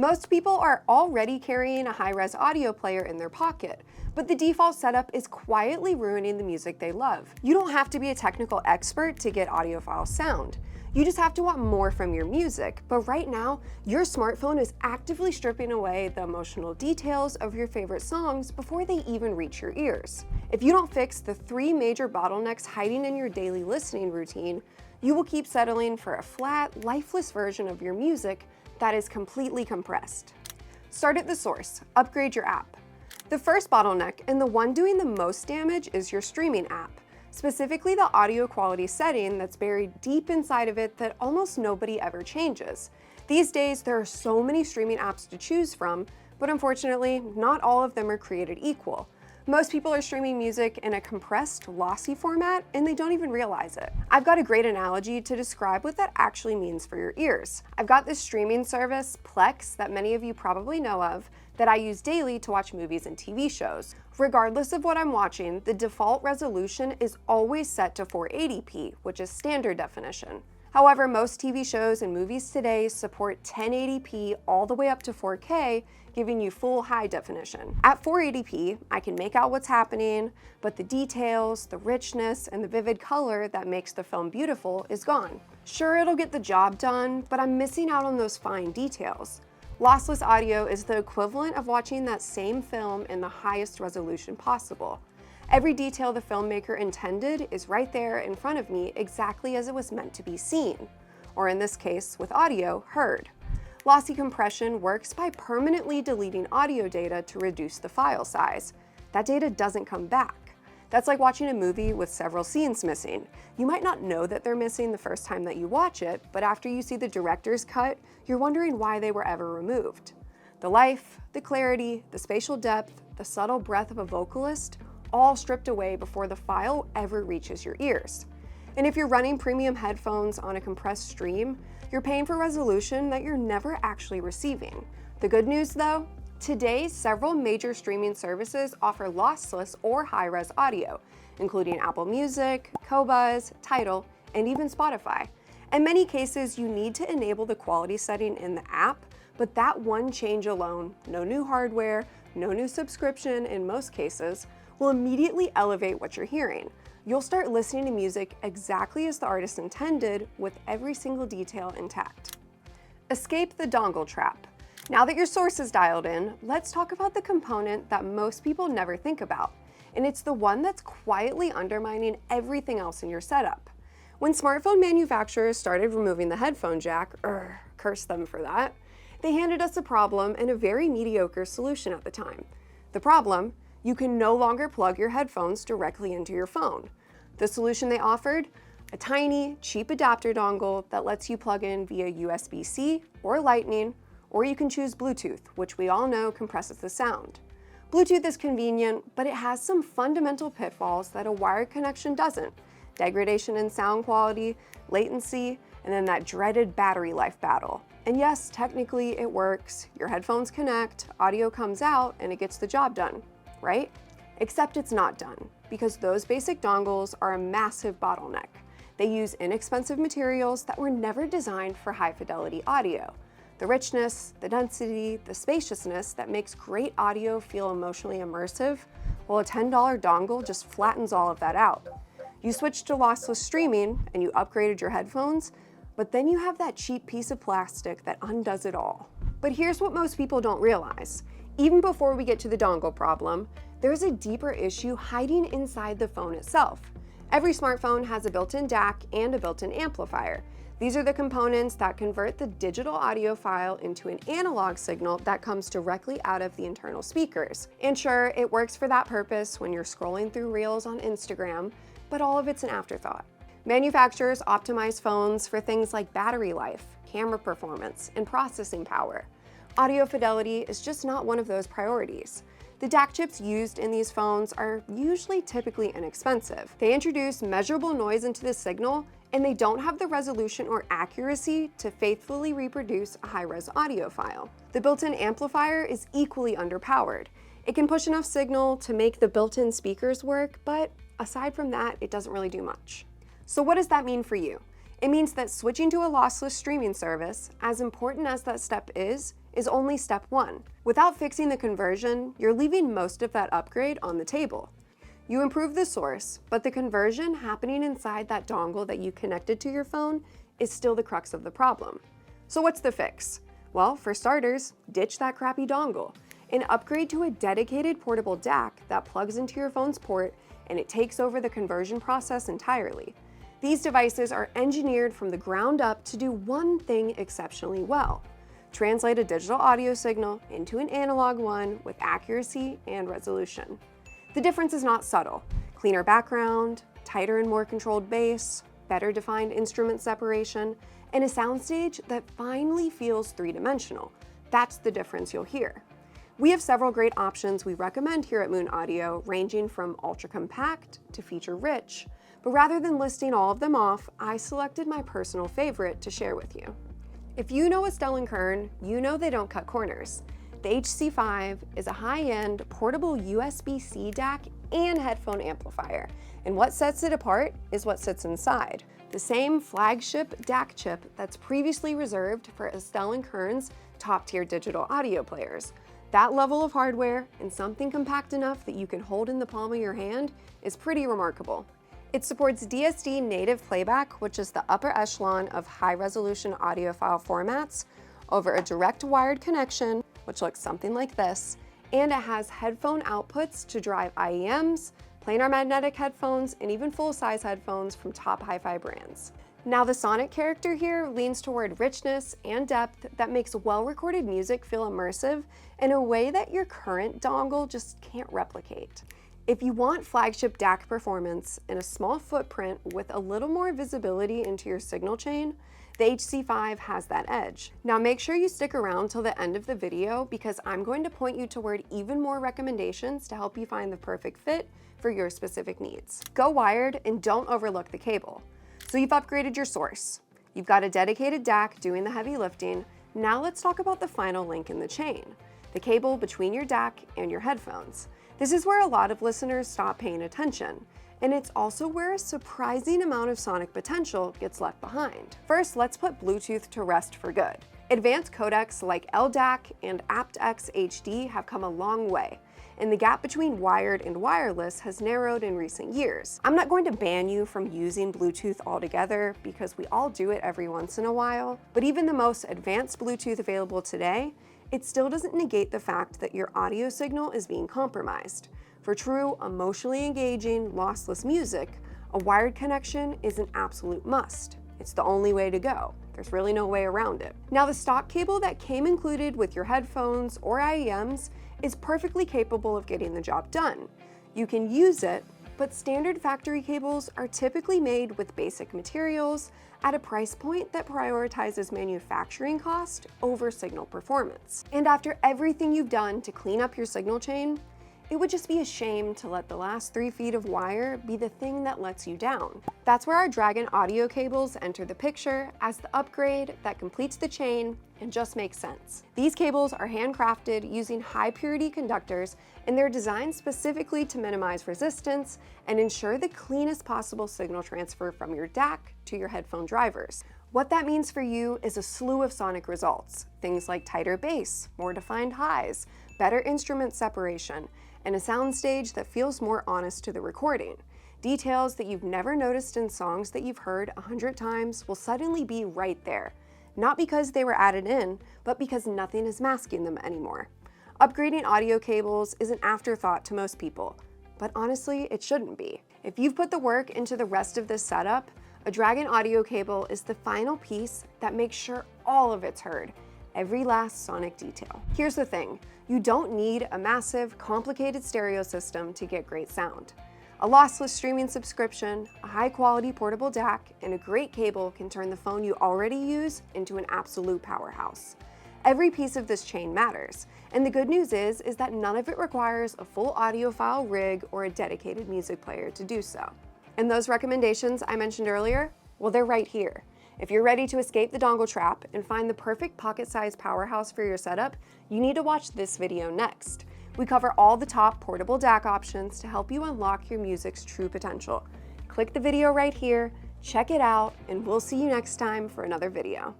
Most people are already carrying a high-res audio player in their pocket, but the default setup is quietly ruining the music they love. You don't have to be a technical expert to get audiophile sound. You just have to want more from your music, but right now, your smartphone is actively stripping away the emotional details of your favorite songs before they even reach your ears. If you don't fix the 3 major bottlenecks hiding in your daily listening routine, you will keep settling for a flat, lifeless version of your music that is completely compressed. Start at the source. Upgrade your app. The first bottleneck, and the one doing the most damage, is your streaming app. Specifically the audio quality setting that's buried deep inside of it that almost nobody ever changes. These days, there are so many streaming apps to choose from, but unfortunately, not all of them are created equal. Most people are streaming music in a compressed, lossy format, and they don't even realize it. I've got a great analogy to describe what that actually means for your ears. I've got this streaming service, Plex, that many of you probably know of, that I use daily to watch movies and TV shows. Regardless of what I'm watching, the default resolution is always set to 480p, which is standard definition. However, most TV shows and movies today support 1080p all the way up to 4K, giving you full high definition. At 480p, I can make out what's happening, but the details, the richness, and the vivid color that makes the film beautiful is gone. Sure, it'll get the job done, but I'm missing out on those fine details. Lossless audio is the equivalent of watching that same film in the highest resolution possible. Every detail the filmmaker intended is right there in front of me exactly as it was meant to be seen, or in this case, with audio, heard. Lossy compression works by permanently deleting audio data to reduce the file size. That data doesn't come back. That's like watching a movie with several scenes missing. You might not know that they're missing the first time that you watch it, but after you see the director's cut, you're wondering why they were ever removed. The life, the clarity, the spatial depth, the subtle breath of a vocalist, all stripped away before the file ever reaches your ears. And if you're running premium headphones on a compressed stream, you're paying for resolution that you're never actually receiving. The good news though, today several major streaming services offer lossless or high-res audio, including Apple Music, Qobuz, Tidal, and even Spotify. In many cases, you need to enable the quality setting in the app, but that one change alone, no new hardware, no new subscription in most cases, will immediately elevate what you're hearing. You'll start listening to music exactly as the artist intended, with every single detail intact. Escape the dongle trap. Now that your source is dialed in, let's talk about the component that most people never think about, and it's the one that's quietly undermining everything else in your setup. When smartphone manufacturers started removing the headphone jack, curse them for that, they handed us a problem and a very mediocre solution at the time. The problem: you can no longer plug your headphones directly into your phone. The solution they offered? A tiny, cheap adapter dongle that lets you plug in via USB-C or Lightning, or you can choose Bluetooth, which we all know compresses the sound. Bluetooth is convenient, but it has some fundamental pitfalls that a wired connection doesn't. Degradation in sound quality, latency, and then that dreaded battery life battle. And yes, technically it works. Your headphones connect, audio comes out, and it gets the job done, right? Except it's not done, because those basic dongles are a massive bottleneck. They use inexpensive materials that were never designed for high-fidelity audio. The richness, the density, the spaciousness that makes great audio feel emotionally immersive, well, a $10 dongle just flattens all of that out. You switched to lossless streaming and you upgraded your headphones, but then you have that cheap piece of plastic that undoes it all. But here's what most people don't realize. Even before we get to the dongle problem, there's a deeper issue hiding inside the phone itself. Every smartphone has a built-in DAC and a built-in amplifier. These are the components that convert the digital audio file into an analog signal that comes directly out of the internal speakers. And sure, it works for that purpose when you're scrolling through Reels on Instagram, but all of it's an afterthought. Manufacturers optimize phones for things like battery life, camera performance, and processing power. Audio fidelity is just not one of those priorities. The DAC chips used in these phones are usually typically inexpensive. They introduce measurable noise into the signal, and they don't have the resolution or accuracy to faithfully reproduce a high-res audio file. The built-in amplifier is equally underpowered. It can push enough signal to make the built-in speakers work, but aside from that, it doesn't really do much. So what does that mean for you? It means that switching to a lossless streaming service, as important as that step is only step one. Without fixing the conversion, you're leaving most of that upgrade on the table. You improve the source, but the conversion happening inside that dongle that you connected to your phone is still the crux of the problem. So what's the fix? Well, for starters, ditch that crappy dongle and upgrade to a dedicated portable DAC that plugs into your phone's port and it takes over the conversion process entirely. These devices are engineered from the ground up to do one thing exceptionally well: translate a digital audio signal into an analog one with accuracy and resolution. The difference is not subtle. Cleaner background, tighter and more controlled bass, better defined instrument separation, and a soundstage that finally feels three-dimensional. That's the difference you'll hear. We have several great options we recommend here at Moon Audio, ranging from ultra-compact to feature-rich, but rather than listing all of them off, I selected my personal favorite to share with you. If you know Astell&Kern, you know they don't cut corners. The HC5 is a high-end portable USB-C DAC and headphone amplifier, and what sets it apart is what sits inside. The same flagship DAC chip that's previously reserved for Astell&Kern's top-tier digital audio players. That level of hardware and something compact enough that you can hold in the palm of your hand is pretty remarkable. It supports DSD native playback, which is the upper echelon of high-resolution audiophile formats, over a direct wired connection, which looks something like this, and it has headphone outputs to drive IEMs, planar magnetic headphones, and even full-size headphones from top hi-fi brands. Now, the sonic character here leans toward richness and depth that makes well-recorded music feel immersive in a way that your current dongle just can't replicate. If you want flagship DAC performance in a small footprint with a little more visibility into your signal chain, the HC5 has that edge. Now make sure you stick around till the end of the video because I'm going to point you toward even more recommendations to help you find the perfect fit for your specific needs. Go wired and don't overlook the cable. So you've upgraded your source. You've got a dedicated DAC doing the heavy lifting. Now let's talk about the final link in the chain, the cable between your DAC and your headphones. This is where a lot of listeners stop paying attention, and it's also where a surprising amount of sonic potential gets left behind. First, let's put Bluetooth to rest for good. Advanced codecs like LDAC and aptX HD have come a long way, and the gap between wired and wireless has narrowed in recent years. I'm not going to ban you from using Bluetooth altogether because we all do it every once in a while, but even the most advanced Bluetooth available today, it still doesn't negate the fact that your audio signal is being compromised. For true, emotionally engaging, lossless music, a wired connection is an absolute must. It's the only way to go. There's really no way around it. Now, the stock cable that came included with your headphones or IEMs is perfectly capable of getting the job done. You can use it, but standard factory cables are typically made with basic materials at a price point that prioritizes manufacturing cost over signal performance. And after everything you've done to clean up your signal chain, it would just be a shame to let the last 3 feet of wire be the thing that lets you down. That's where our Dragon audio cables enter the picture as the upgrade that completes the chain and just makes sense. These cables are handcrafted using high purity conductors, and they're designed specifically to minimize resistance and ensure the cleanest possible signal transfer from your DAC to your headphone drivers. What that means for you is a slew of sonic results, things like tighter bass, more defined highs, better instrument separation, and a soundstage that feels more honest to the recording. Details that you've never noticed in songs that you've heard 100 times will suddenly be right there. Not because they were added in, but because nothing is masking them anymore. Upgrading audio cables is an afterthought to most people, but honestly, it shouldn't be. If you've put the work into the rest of this setup, a Dragon audio cable is the final piece that makes sure all of it's heard, every last sonic detail. Here's the thing, you don't need a massive, complicated stereo system to get great sound. A lossless streaming subscription, a high-quality portable DAC, and a great cable can turn the phone you already use into an absolute powerhouse. Every piece of this chain matters, and the good news is that none of it requires a full audiophile rig or a dedicated music player to do so. And those recommendations I mentioned earlier, well, they're right here. If you're ready to escape the dongle trap and find the perfect pocket-sized powerhouse for your setup, you need to watch this video next. We cover all the top portable DAC options to help you unlock your music's true potential. Click the video right here, Check it out, and we'll see you next time for another video.